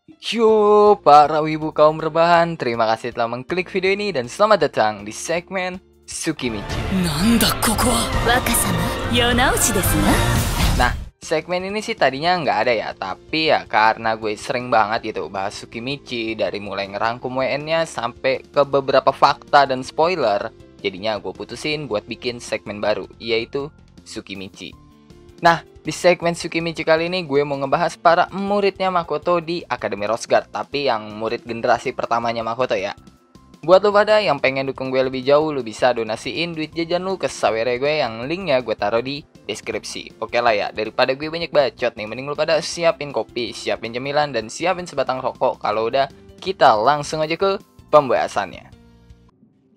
Yo, para wibu kaum rebahan, terima kasih telah mengklik video ini dan selamat datang di segmen Tsukimichi. なんだここは若様世直しですな。 Nah, segmen ini sih tadinya nggak ada ya, tapi ya karena gue sering banget gitu bahas Tsukimichi dari mulai ngerangkum WN-nya sampai ke beberapa fakta dan spoiler, jadinya gue putusin buat bikin segmen baru, yaitu Tsukimichi. Nah, di segmen Tsukimichi kali ini gue mau ngebahas para muridnya Makoto di Akademi Rosguard, tapi yang murid generasi pertamanya Makoto ya. Buat lo pada yang pengen dukung gue lebih jauh, lo bisa donasiin duit jajan lu ke sawere gue yang linknya gue taruh di deskripsi. Oke lah ya, daripada gue banyak bacot nih, mending lo pada siapin kopi, siapin cemilan, dan siapin sebatang rokok. Kalau udah, kita langsung aja ke pembahasannya.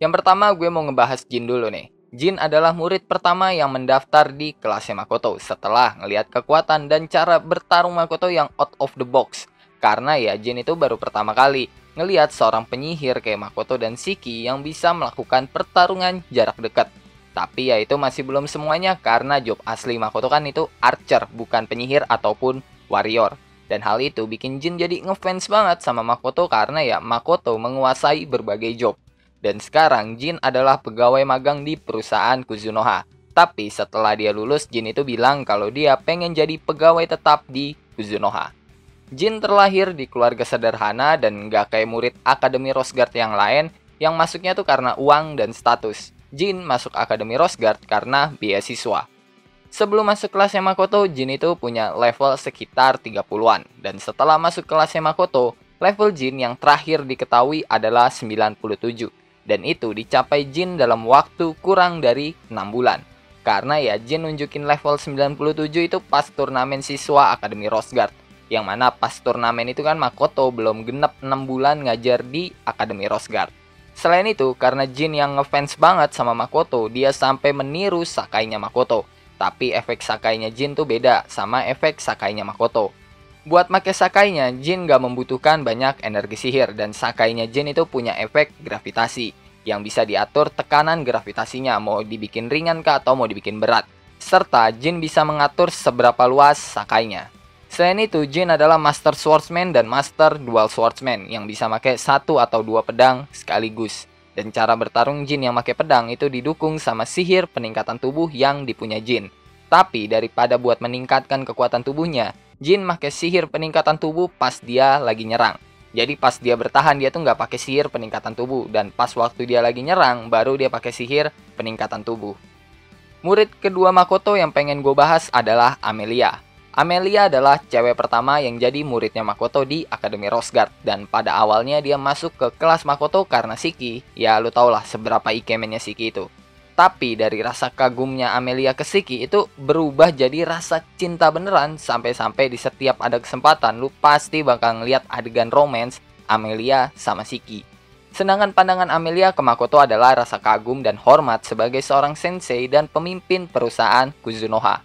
Yang pertama gue mau ngebahas Jin dulu nih. Jin adalah murid pertama yang mendaftar di kelasnya Makoto setelah ngelihat kekuatan dan cara bertarung Makoto yang out of the box. Karena ya Jin itu baru pertama kali ngelihat seorang penyihir kayak Makoto dan Shiki yang bisa melakukan pertarungan jarak dekat. Tapi ya itu masih belum semuanya karena job asli Makoto kan itu archer, bukan penyihir ataupun warrior. Dan hal itu bikin Jin jadi ngefans banget sama Makoto karena ya Makoto menguasai berbagai job. Dan sekarang Jin adalah pegawai magang di perusahaan Kuzunoha. Tapi setelah dia lulus, Jin itu bilang kalau dia pengen jadi pegawai tetap di Kuzunoha. Jin terlahir di keluarga sederhana dan nggak kayak murid Akademi Rosguard yang lain yang masuknya tuh karena uang dan status. Jin masuk Akademi Rosguard karena beasiswa. Sebelum masuk kelasnya Makoto, Jin itu punya level sekitar 30-an. Dan setelah masuk kelasnya Makoto, level Jin yang terakhir diketahui adalah 97. Dan itu dicapai Jin dalam waktu kurang dari 6 bulan. Karena ya Jin nunjukin level 97 itu pas turnamen siswa Akademi Rosguard. Yang mana pas turnamen itu kan Makoto belum genep 6 bulan ngajar di Akademi Rosguard. Selain itu, karena Jin yang ngefans banget sama Makoto, dia sampai meniru Sakainya Makoto. Tapi efek Sakainya Jin tuh beda sama efek Sakainya Makoto. Buat make Sakainya, Jin gak membutuhkan banyak energi sihir dan Sakainya Jin itu punya efek gravitasi yang bisa diatur tekanan gravitasinya, mau dibikin ringan kah atau mau dibikin berat. Serta Jin bisa mengatur seberapa luas Sakainya. Selain itu, Jin adalah Master Swordsman dan Master Dual Swordsman yang bisa pakai satu atau dua pedang sekaligus. Dan cara bertarung Jin yang pakai pedang itu didukung sama sihir peningkatan tubuh yang dipunya Jin. Tapi daripada buat meningkatkan kekuatan tubuhnya, Jin pakai sihir peningkatan tubuh pas dia lagi nyerang. Jadi pas dia bertahan dia tuh nggak pakai sihir peningkatan tubuh, dan pas waktu dia lagi nyerang baru dia pakai sihir peningkatan tubuh. Murid kedua Makoto yang pengen gue bahas adalah Amelia. Amelia adalah cewek pertama yang jadi muridnya Makoto di Akademi Rosguard, dan pada awalnya dia masuk ke kelas Makoto karena Shiki. Ya lu tau lah seberapa ikemennya Shiki itu. Tapi dari rasa kagumnya Amelia ke Shiki itu berubah jadi rasa cinta beneran. Sampai-sampai di setiap ada kesempatan lu pasti bakal ngeliat adegan romance Amelia sama Shiki. Sedangkan pandangan Amelia ke Makoto adalah rasa kagum dan hormat sebagai seorang sensei dan pemimpin perusahaan Kuzunoha.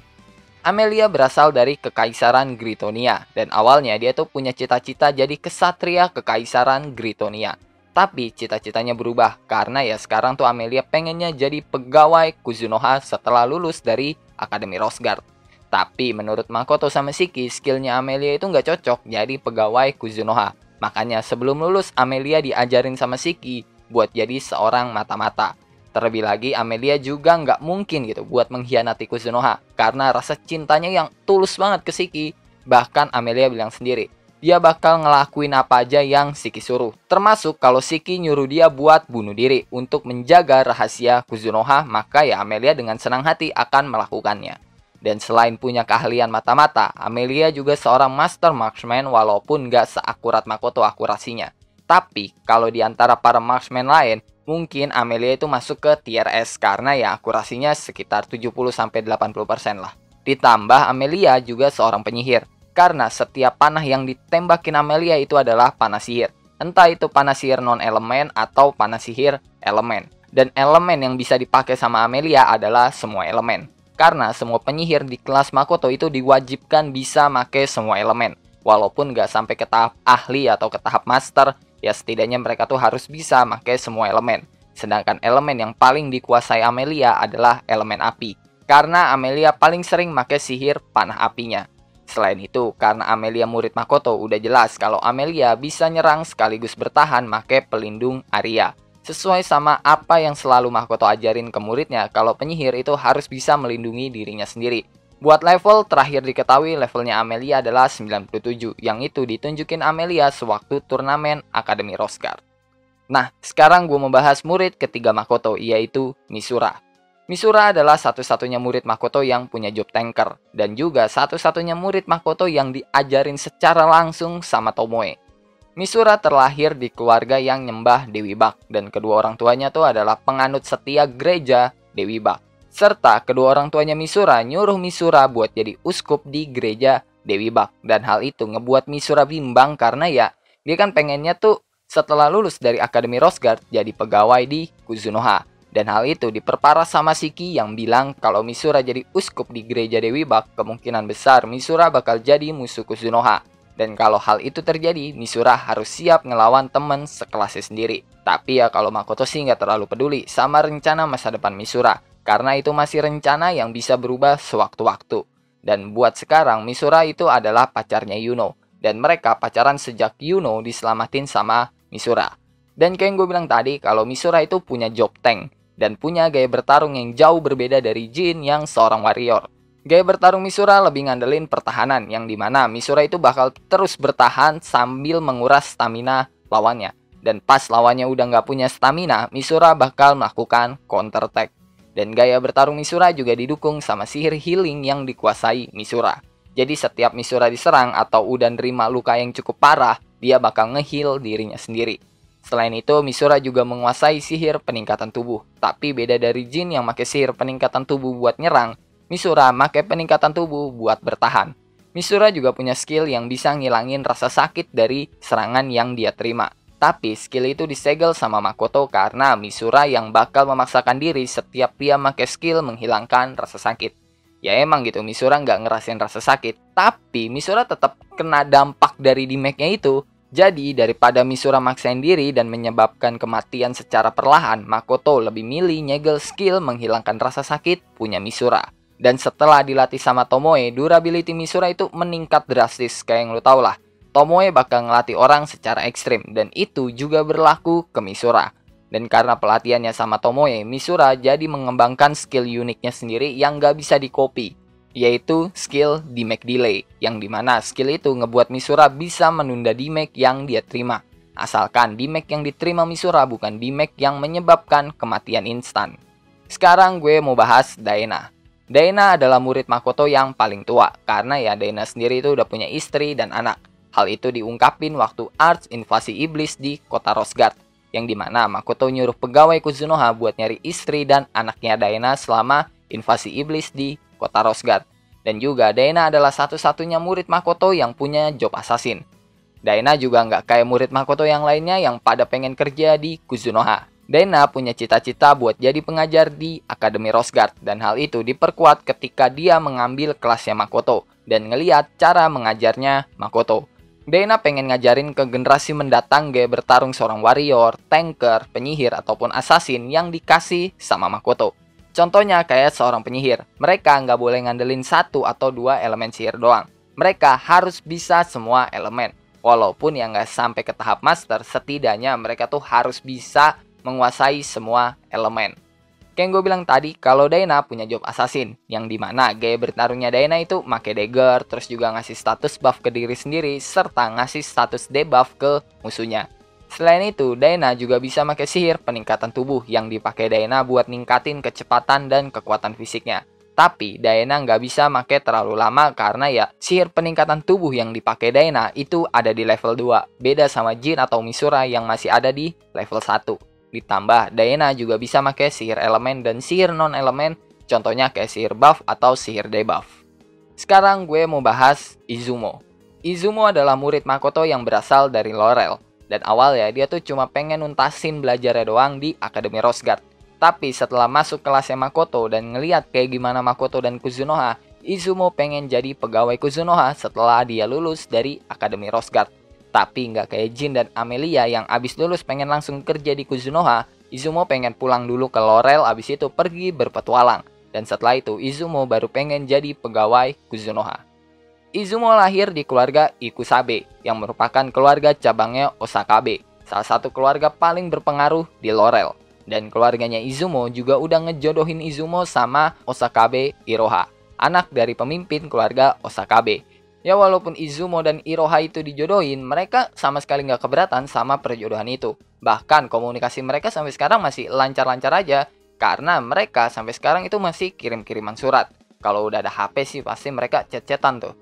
Amelia berasal dari Kekaisaran Gritonia dan awalnya dia tuh punya cita-cita jadi kesatria Kekaisaran Gritonia. Tapi cita-citanya berubah karena ya sekarang tuh Amelia pengennya jadi pegawai Kuzunoha setelah lulus dari Akademi Rosguard. Tapi menurut Makoto sama Shiki, skillnya Amelia itu nggak cocok jadi pegawai Kuzunoha. Makanya sebelum lulus Amelia diajarin sama Shiki buat jadi seorang mata-mata. Terlebih lagi Amelia juga nggak mungkin gitu buat mengkhianati Kuzunoha karena rasa cintanya yang tulus banget ke Shiki. Bahkan Amelia bilang sendiri, dia bakal ngelakuin apa aja yang Shiki suruh. Termasuk kalau Shiki nyuruh dia buat bunuh diri untuk menjaga rahasia Kuzunoha, maka ya Amelia dengan senang hati akan melakukannya. Dan selain punya keahlian mata-mata, Amelia juga seorang master marksman walaupun nggak seakurat Makoto akurasinya. Tapi kalau di antara para marksman lain, mungkin Amelia itu masuk ke tier S karena ya akurasinya sekitar 70-80% lah. Ditambah Amelia juga seorang penyihir. Karena setiap panah yang ditembakin Amelia itu adalah panah sihir. Entah itu panah sihir non-elemen atau panah sihir elemen. Dan elemen yang bisa dipakai sama Amelia adalah semua elemen. Karena semua penyihir di kelas Makoto itu diwajibkan bisa pakai semua elemen. Walaupun nggak sampai ke tahap ahli atau ke tahap master, ya setidaknya mereka tuh harus bisa pakai semua elemen. Sedangkan elemen yang paling dikuasai Amelia adalah elemen api. Karena Amelia paling sering pakai sihir panah apinya. Selain itu, karena Amelia murid Makoto, udah jelas kalau Amelia bisa nyerang sekaligus bertahan make pelindung Arya. Sesuai sama apa yang selalu Makoto ajarin ke muridnya, kalau penyihir itu harus bisa melindungi dirinya sendiri. Buat level, terakhir diketahui levelnya Amelia adalah 97, yang itu ditunjukin Amelia sewaktu turnamen Akademi Rosguard. Nah, sekarang gue membahas murid ketiga Makoto, yaitu Misura. Misura adalah satu-satunya murid Makoto yang punya job tanker, dan juga satu-satunya murid Makoto yang diajarin secara langsung sama Tomoe. Misura terlahir di keluarga yang nyembah Dewi Bak, dan kedua orang tuanya tuh adalah penganut setia gereja Dewi Bak. Serta kedua orang tuanya Misura nyuruh Misura buat jadi uskup di gereja Dewi Bak, dan hal itu ngebuat Misura bimbang karena ya, dia kan pengennya tuh setelah lulus dari Akademi Rosguard jadi pegawai di Kuzunoha. Dan hal itu diperparah sama Shiki yang bilang kalau Misura jadi uskup di gereja Dewi Bak, kemungkinan besar Misura bakal jadi musuh Kuzunoha. Dan kalau hal itu terjadi, Misura harus siap ngelawan temen sekelasnya sendiri. Tapi ya kalau Makoto sih nggak terlalu peduli sama rencana masa depan Misura, karena itu masih rencana yang bisa berubah sewaktu-waktu. Dan buat sekarang, Misura itu adalah pacarnya Yuno. Dan mereka pacaran sejak Yuno diselamatin sama Misura. Dan kayak yang gue bilang tadi, kalau Misura itu punya job tank dan punya gaya bertarung yang jauh berbeda dari Jin yang seorang warrior. Gaya bertarung Misura lebih ngandelin pertahanan, yang dimana Misura itu bakal terus bertahan sambil menguras stamina lawannya. Dan pas lawannya udah nggak punya stamina, Misura bakal melakukan counter attack. Dan gaya bertarung Misura juga didukung sama sihir healing yang dikuasai Misura. Jadi setiap Misura diserang atau udah nerima luka yang cukup parah, dia bakal nge-heal dirinya sendiri. Selain itu, Misura juga menguasai sihir peningkatan tubuh. Tapi beda dari Jin yang pakai sihir peningkatan tubuh buat nyerang, Misura pakai peningkatan tubuh buat bertahan. Misura juga punya skill yang bisa ngilangin rasa sakit dari serangan yang dia terima. Tapi skill itu disegel sama Makoto karena Misura yang bakal memaksakan diri setiap dia pakai skill menghilangkan rasa sakit. Ya emang gitu, Misura nggak ngerasain rasa sakit. Tapi Misura tetap kena dampak dari damage-nya itu. Jadi, daripada Misura maksain diri dan menyebabkan kematian secara perlahan, Makoto lebih milih nyegel skill menghilangkan rasa sakit punya Misura. Dan setelah dilatih sama Tomoe, durability Misura itu meningkat drastis, kayak yang lo tau lah. Tomoe bakal ngelatih orang secara ekstrim, dan itu juga berlaku ke Misura. Dan karena pelatihannya sama Tomoe, Misura jadi mengembangkan skill uniknya sendiri yang gak bisa di-copy, yaitu skill damage delay, yang dimana skill itu ngebuat Misura bisa menunda damage yang dia terima. Asalkan damage yang diterima Misura bukan damage yang menyebabkan kematian instan. Sekarang gue mau bahas Daena. Daena adalah murid Makoto yang paling tua, karena ya Daena sendiri itu udah punya istri dan anak. Hal itu diungkapin waktu Arts invasi iblis di kota Rosguard, yang dimana Makoto nyuruh pegawai Kuzunoha buat nyari istri dan anaknya Daena selama invasi iblis di kota Rosguard. Dan juga Daena adalah satu-satunya murid Makoto yang punya job assassin. Daena juga nggak kayak murid Makoto yang lainnya yang pada pengen kerja di Kuzunoha. Daena punya cita-cita buat jadi pengajar di Akademi Rosguard, dan hal itu diperkuat ketika dia mengambil kelasnya Makoto dan ngeliat cara mengajarnya Makoto. Daena pengen ngajarin ke generasi mendatang gaya bertarung seorang warrior, tanker, penyihir, ataupun assassin yang dikasih sama Makoto. Contohnya kayak seorang penyihir, mereka nggak boleh ngandelin satu atau dua elemen sihir doang. Mereka harus bisa semua elemen. Walaupun yang nggak sampai ke tahap master, setidaknya mereka tuh harus bisa menguasai semua elemen. Kayak yang gue bilang tadi, kalau Daena punya job assassin, yang dimana gaya bertarungnya Daena itu make dagger, terus juga ngasih status buff ke diri sendiri, serta ngasih status debuff ke musuhnya. Selain itu, Daena juga bisa pakai sihir peningkatan tubuh yang dipakai Daena buat ningkatin kecepatan dan kekuatan fisiknya. Tapi Daena nggak bisa pakai terlalu lama karena ya sihir peningkatan tubuh yang dipakai Daena itu ada di level 2. Beda sama Jin atau Misura yang masih ada di level 1. Ditambah Daena juga bisa pakai sihir elemen dan sihir non-elemen, contohnya kayak sihir buff atau sihir debuff. Sekarang gue mau bahas Izumo. Izumo adalah murid Makoto yang berasal dari Laurel. Dan awalnya dia tuh cuma pengen nuntasin belajarnya doang di Akademi Rosguard. Tapi setelah masuk kelasnya Makoto dan ngeliat kayak gimana Makoto dan Kuzunoha, Izumo pengen jadi pegawai Kuzunoha setelah dia lulus dari Akademi Rosguard. Tapi nggak kayak Jin dan Amelia yang abis lulus pengen langsung kerja di Kuzunoha, Izumo pengen pulang dulu ke Laurel abis itu pergi berpetualang. Dan setelah itu Izumo baru pengen jadi pegawai Kuzunoha. Izumo lahir di keluarga Ikusabe, yang merupakan keluarga cabangnya Osakabe, salah satu keluarga paling berpengaruh di Laurel. Dan keluarganya Izumo juga udah ngejodohin Izumo sama Osakabe Iroha, anak dari pemimpin keluarga Osakabe. Ya walaupun Izumo dan Iroha itu dijodohin, mereka sama sekali nggak keberatan sama perjodohan itu. Bahkan komunikasi mereka sampai sekarang masih lancar-lancar aja, karena mereka sampai sekarang itu masih kirim-kiriman surat. Kalau udah ada HP sih pasti mereka chat-chatan tuh.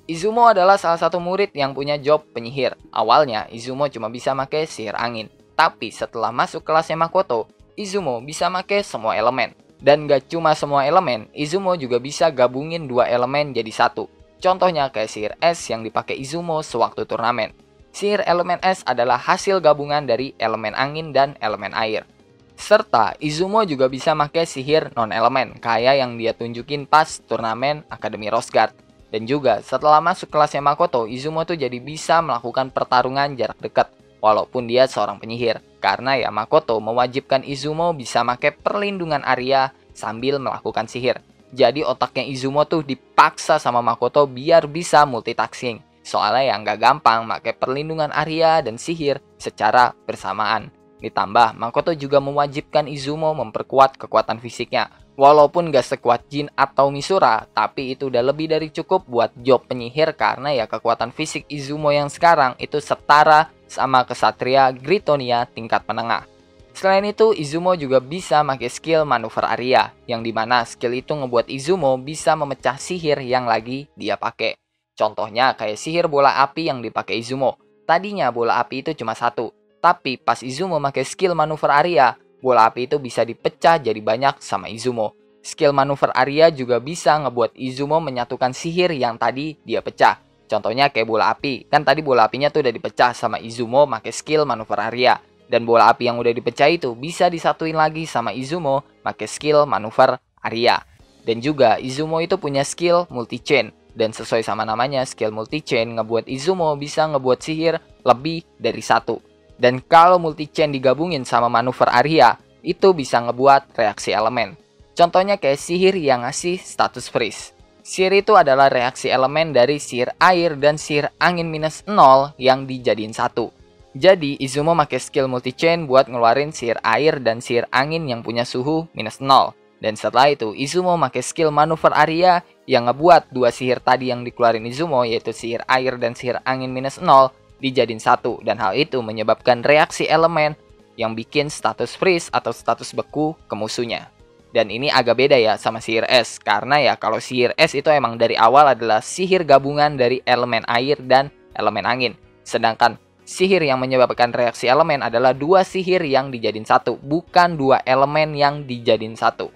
Izumo adalah salah satu murid yang punya job penyihir. Awalnya, Izumo cuma bisa pakai sihir angin. Tapi setelah masuk kelasnya Makoto, Izumo bisa pakai semua elemen. Dan gak cuma semua elemen, Izumo juga bisa gabungin dua elemen jadi satu. Contohnya kayak sihir es yang dipakai Izumo sewaktu turnamen. Sihir elemen es adalah hasil gabungan dari elemen angin dan elemen air. Serta Izumo juga bisa pakai sihir non-elemen, kayak yang dia tunjukin pas turnamen Akademi Rose Guard. Dan juga setelah masuk kelasnya Makoto, Izumo tuh jadi bisa melakukan pertarungan jarak dekat walaupun dia seorang penyihir. Karena ya Makoto mewajibkan Izumo bisa pakai perlindungan Arya sambil melakukan sihir. Jadi otaknya Izumo tuh dipaksa sama Makoto biar bisa multitasking. Soalnya ya nggak gampang pakai perlindungan Arya dan sihir secara bersamaan. Ditambah Makoto juga mewajibkan Izumo memperkuat kekuatan fisiknya. Walaupun gak sekuat Jin atau Misura, tapi itu udah lebih dari cukup buat job penyihir karena ya kekuatan fisik Izumo yang sekarang itu setara sama kesatria Gritonia tingkat menengah. Selain itu, Izumo juga bisa pakai skill manuver Arya, yang dimana skill itu ngebuat Izumo bisa memecah sihir yang lagi dia pakai. Contohnya kayak sihir bola api yang dipakai Izumo. Tadinya bola api itu cuma satu, tapi pas Izumo pakai skill manuver Arya, bola api itu bisa dipecah jadi banyak sama Izumo. Skill manuver Arya juga bisa ngebuat Izumo menyatukan sihir yang tadi dia pecah. Contohnya kayak bola api, kan tadi bola apinya tuh udah dipecah sama Izumo pakai skill manuver Arya. Dan bola api yang udah dipecah itu bisa disatuin lagi sama Izumo pakai skill manuver Arya. Dan juga Izumo itu punya skill multi-chain. Dan sesuai sama namanya, skill multi-chain ngebuat Izumo bisa ngebuat sihir lebih dari satu. Dan kalau multi-chain digabungin sama manuver Arya, itu bisa ngebuat reaksi elemen. Contohnya kayak sihir yang ngasih status freeze. Sihir itu adalah reaksi elemen dari sihir air dan sihir angin -0 yang dijadiin satu. Jadi Izumo pakai skill multi-chain buat ngeluarin sihir air dan sihir angin yang punya suhu -0. Dan setelah itu Izumo pakai skill manuver Arya yang ngebuat dua sihir tadi yang dikeluarin Izumo, yaitu sihir air dan sihir angin -0, dijadiin satu, dan hal itu menyebabkan reaksi elemen yang bikin status freeze atau status beku ke musuhnya. Dan ini agak beda ya sama sihir es, karena ya kalau sihir es itu emang dari awal adalah sihir gabungan dari elemen air dan elemen angin. Sedangkan sihir yang menyebabkan reaksi elemen adalah dua sihir yang dijadiin satu, bukan dua elemen yang dijadiin satu.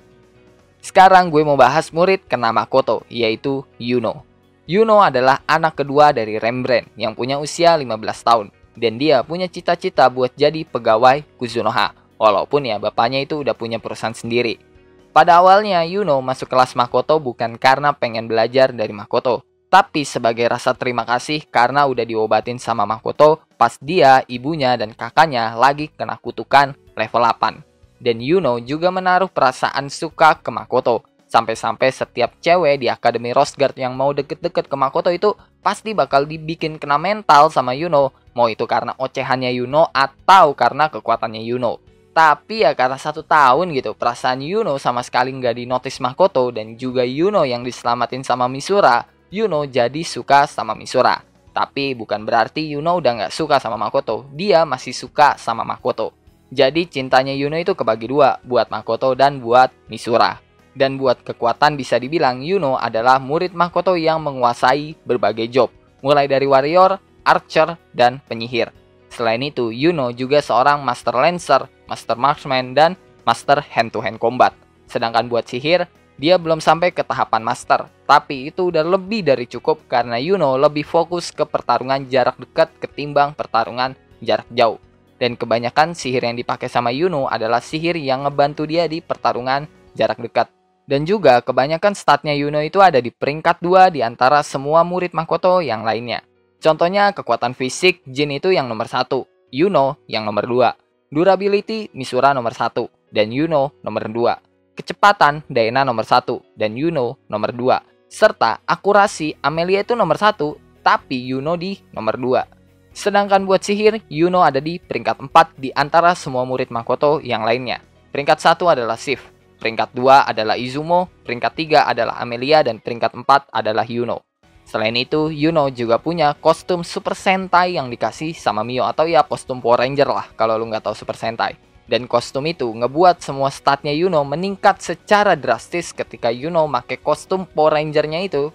Sekarang gue mau bahas murid kena Makoto, yaitu Yuno. Yuno adalah anak kedua dari Rembrandt yang punya usia 15 tahun. Dan dia punya cita-cita buat jadi pegawai Kuzunoha. Walaupun ya bapaknya itu udah punya perusahaan sendiri. Pada awalnya Yuno masuk kelas Makoto bukan karena pengen belajar dari Makoto. Tapi sebagai rasa terima kasih karena udah diobatin sama Makoto pas dia, ibunya, dan kakaknya lagi kena kutukan level 8. Dan Yuno juga menaruh perasaan suka ke Makoto. Sampai-sampai setiap cewek di Akademi Rose Guard yang mau deket-deket ke Makoto itu pasti bakal dibikin kena mental sama Yuno. Mau itu karena ocehannya Yuno atau karena kekuatannya Yuno. Tapi ya karena 1 tahun gitu, perasaan Yuno sama sekali nggak dinotis Makoto. Dan juga Yuno yang diselamatin sama Misura, Yuno jadi suka sama Misura. Tapi bukan berarti Yuno udah nggak suka sama Makoto. Dia masih suka sama Makoto. Jadi cintanya Yuno itu kebagi dua, buat Makoto dan buat Misura. Dan buat kekuatan bisa dibilang Yuno adalah murid Makoto yang menguasai berbagai job, mulai dari warrior, archer, dan penyihir. Selain itu, Yuno juga seorang master lancer, master marksman, dan master hand-to-hand combat. Sedangkan buat sihir, dia belum sampai ke tahapan master. Tapi itu udah lebih dari cukup karena Yuno lebih fokus ke pertarungan jarak dekat ketimbang pertarungan jarak jauh. Dan kebanyakan sihir yang dipakai sama Yuno adalah sihir yang ngebantu dia di pertarungan jarak dekat. Dan juga kebanyakan statnya Yuno itu ada di peringkat 2 di antara semua murid Makoto yang lainnya. Contohnya kekuatan fisik, Jin itu yang nomor 1, Yuno yang nomor 2. Durability, Misura nomor 1, dan Yuno nomor 2. Kecepatan, Daena nomor 1, dan Yuno nomor 2. Serta akurasi Amelia itu nomor 1, tapi Yuno di nomor 2. Sedangkan buat sihir, Yuno ada di peringkat 4 di antara semua murid Makoto yang lainnya. Peringkat 1 adalah Sif, peringkat 2 adalah Izumo, peringkat 3 adalah Amelia, dan peringkat 4 adalah Yuno. Selain itu, Yuno juga punya kostum Super Sentai yang dikasih sama Mio, atau ya kostum Power Ranger lah kalau lu nggak tahu Super Sentai. Dan kostum itu ngebuat semua statnya Yuno meningkat secara drastis ketika Yuno make kostum Power Ranger-nya itu.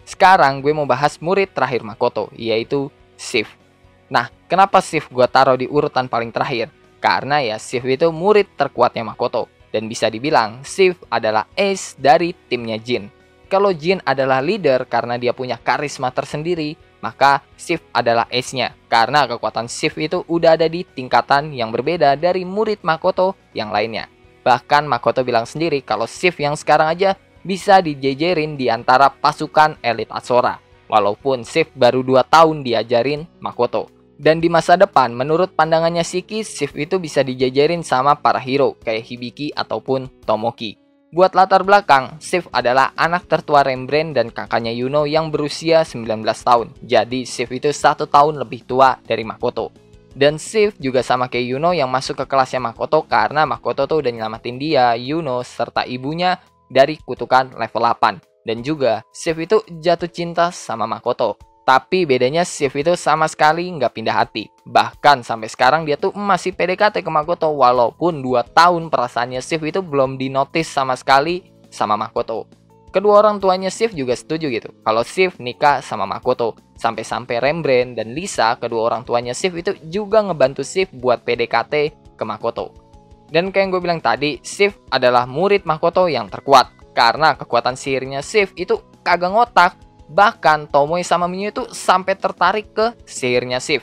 Sekarang gue mau bahas murid terakhir Makoto, yaitu Sif. Nah, kenapa Sif gue taruh di urutan paling terakhir? Karena ya Sif itu murid terkuatnya Makoto. Dan bisa dibilang Sif adalah ace dari timnya Jin. Kalau Jin adalah leader karena dia punya karisma tersendiri, maka Sif adalah ace-nya. Karena kekuatan Sif itu udah ada di tingkatan yang berbeda dari murid Makoto yang lainnya. Bahkan Makoto bilang sendiri kalau Sif yang sekarang aja bisa dijejerin di antara pasukan elit Asora. Walaupun Sif baru 2 tahun diajarin Makoto. Dan di masa depan, menurut pandangannya Shiki, Sif itu bisa dijejerin sama para hero kayak Hibiki ataupun Tomoki. Buat latar belakang, Sif adalah anak tertua Rembrandt dan kakaknya Yuno yang berusia 19 tahun. Jadi Sif itu 1 tahun lebih tua dari Makoto. Dan Sif juga sama kayak Yuno yang masuk ke kelasnya Makoto karena Makoto tuh udah nyelamatin dia, Yuno, serta ibunya dari kutukan level 8. Dan juga Sif itu jatuh cinta sama Makoto. Tapi bedanya Sif itu sama sekali nggak pindah hati. Bahkan sampai sekarang dia tuh masih PDKT ke Makoto. Walaupun 2 tahun perasaannya Sif itu belum dinotis sama sekali sama Makoto. Kedua orang tuanya Sif juga setuju gitu kalau Sif nikah sama Makoto. Sampai-sampai Rembrandt dan Lisa, kedua orang tuanya Sif itu juga ngebantu Sif buat PDKT ke Makoto. Dan kayak yang gue bilang tadi, Sif adalah murid Makoto yang terkuat. Karena kekuatan sihirnya Sif itu kagak ngotak. Bahkan Tomoe sama Mio itu sampai tertarik ke sihirnya Sif.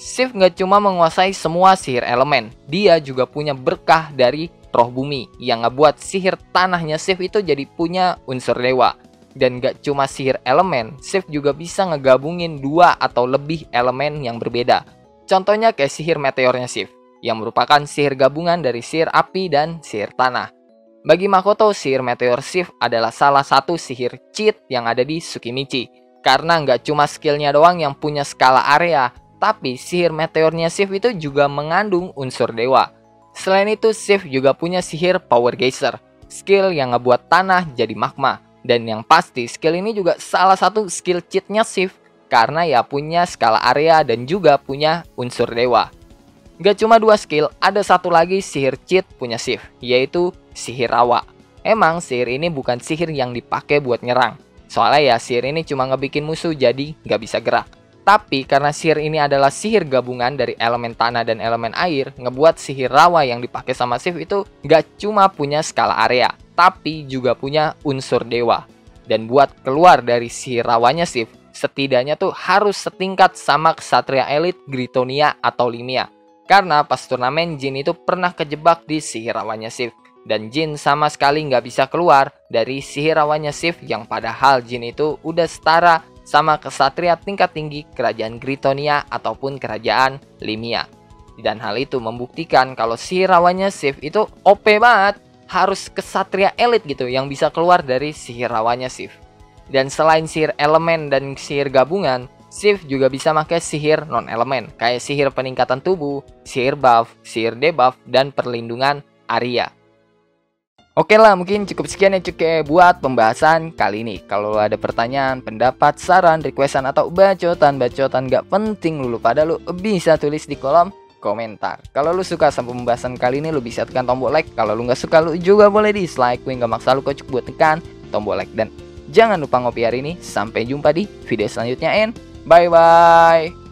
Sif nggak cuma menguasai semua sihir elemen, dia juga punya berkah dari roh bumi yang ngebuat sihir tanahnya Sif itu jadi punya unsur dewa. Dan nggak cuma sihir elemen, Sif juga bisa ngegabungin 2 atau lebih elemen yang berbeda. Contohnya kayak sihir meteornya Sif, yang merupakan sihir gabungan dari sihir api dan sihir tanah. Bagi Makoto, sihir meteor Sif adalah salah satu sihir cheat yang ada di Tsukimichi. Karena nggak cuma skillnya doang yang punya skala area, tapi sihir meteornya Sif itu juga mengandung unsur dewa. Selain itu, Sif juga punya sihir Power Geyser, skill yang ngebuat tanah jadi magma. Dan yang pasti, skill ini juga salah satu skill cheatnya Sif, karena ya punya skala area dan juga punya unsur dewa. Gak cuma 2 skill, ada satu lagi sihir cheat punya Sif, yaitu sihir rawa. Emang sihir ini bukan sihir yang dipakai buat nyerang. Soalnya ya sihir ini cuma ngebikin musuh jadi gak bisa gerak. Tapi karena sihir ini adalah sihir gabungan dari elemen tanah dan elemen air, ngebuat sihir rawa yang dipakai sama Sif itu gak cuma punya skala area, tapi juga punya unsur dewa. Dan buat keluar dari sihir rawanya Sif, setidaknya tuh harus setingkat sama ksatria elit Gritonia atau Limia. Karena pas turnamen Jin itu pernah kejebak di sihir rawanya Sif. Dan Jin sama sekali nggak bisa keluar dari sihir rawanya Sif yang padahal Jin itu udah setara sama kesatria tingkat tinggi kerajaan Gritonia ataupun kerajaan Limia. Dan hal itu membuktikan kalau sihir rawanya Sif itu OP banget. Harus kesatria elit gitu yang bisa keluar dari sihir rawanya Sif. Dan selain sihir elemen dan sihir gabungan, Sif juga bisa pakai sihir non-elemen, kayak sihir peningkatan tubuh, sihir buff, sihir debuff, dan perlindungan area. Oke lah, mungkin cukup sekian ya cuy buat pembahasan kali ini. Kalau ada pertanyaan, pendapat, saran, requestan, atau bacotan gak penting lu pada lu bisa tulis di kolom komentar. Kalau lu suka sama pembahasan kali ini, lu bisa tekan tombol like. Kalau lu gak suka, lu juga boleh dislike. Gue gak maksa lu kocok buat tekan tombol like. Dan jangan lupa ngopi hari ini. Sampai jumpa di video selanjutnya, and bye-bye.